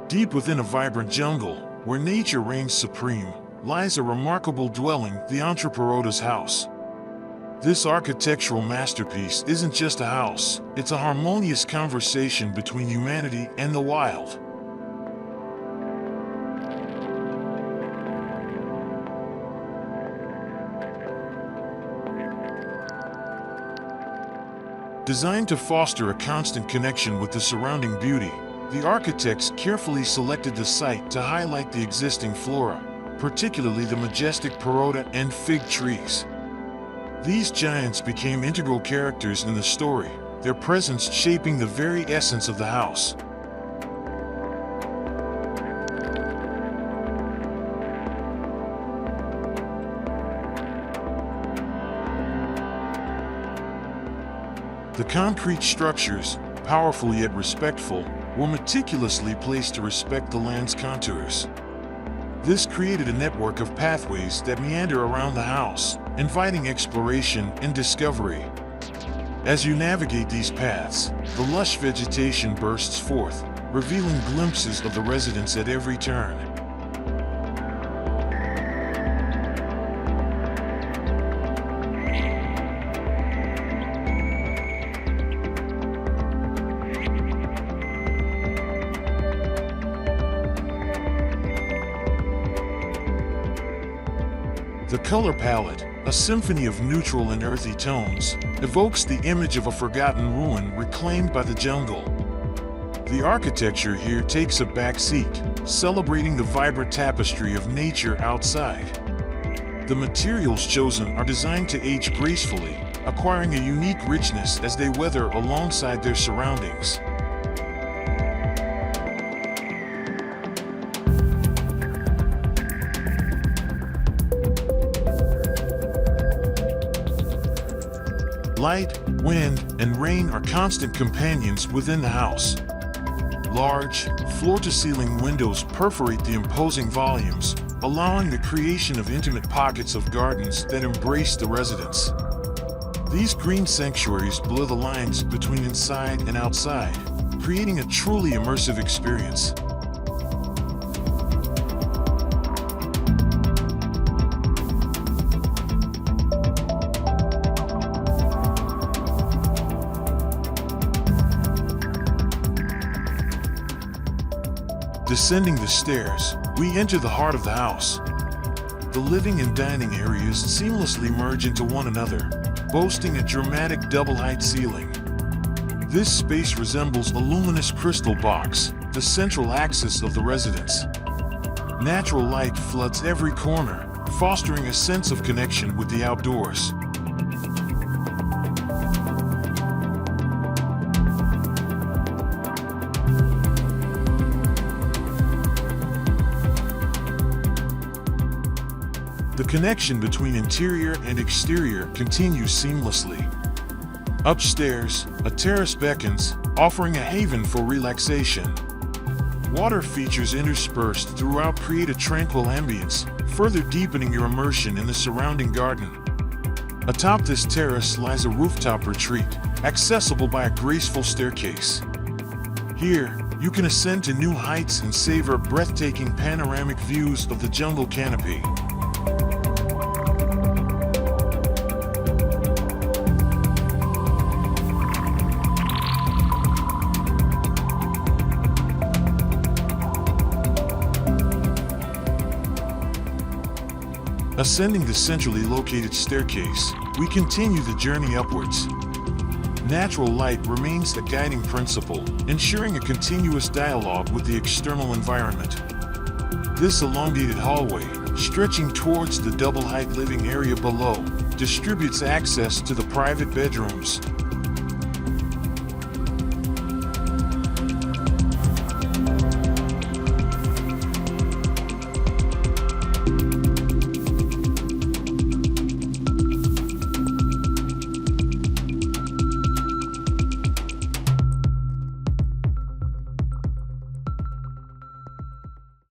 Deep within a vibrant jungle, where nature reigns supreme, lies a remarkable dwelling, the Entreparotas House. This architectural masterpiece isn't just a house, it's a harmonious conversation between humanity and the wild. Designed to foster a constant connection with the surrounding beauty, the architects carefully selected the site to highlight the existing flora, particularly the majestic perota and fig trees. These giants became integral characters in the story, their presence shaping the very essence of the house. The concrete structures, powerful yet respectful, were meticulously placed to respect the land's contours. This created a network of pathways that meander around the house, inviting exploration and discovery. As you navigate these paths, the lush vegetation bursts forth, revealing glimpses of the residents at every turn. The color palette, a symphony of neutral and earthy tones, evokes the image of a forgotten ruin reclaimed by the jungle. The architecture here takes a back seat, celebrating the vibrant tapestry of nature outside. The materials chosen are designed to age gracefully, acquiring a unique richness as they weather alongside their surroundings. Light, wind, and rain are constant companions within the house. Large, floor-to-ceiling windows perforate the imposing volumes, allowing the creation of intimate pockets of gardens that embrace the residents. These green sanctuaries blur the lines between inside and outside, creating a truly immersive experience. Descending the stairs, we enter the heart of the house. The living and dining areas seamlessly merge into one another, boasting a dramatic double-height ceiling. This space resembles a luminous crystal box, the central axis of the residence. Natural light floods every corner, fostering a sense of connection with the outdoors. The connection between interior and exterior continues seamlessly. Upstairs, a terrace beckons, offering a haven for relaxation. Water features interspersed throughout create a tranquil ambience, further deepening your immersion in the surrounding garden. Atop this terrace lies a rooftop retreat, accessible by a graceful staircase. Here, you can ascend to new heights and savor breathtaking panoramic views of the jungle canopy. Ascending the centrally located staircase, we continue the journey upwards. Natural light remains the guiding principle, ensuring a continuous dialogue with the external environment. This elongated hallway, stretching towards the double-height living area below, distributes access to the private bedrooms,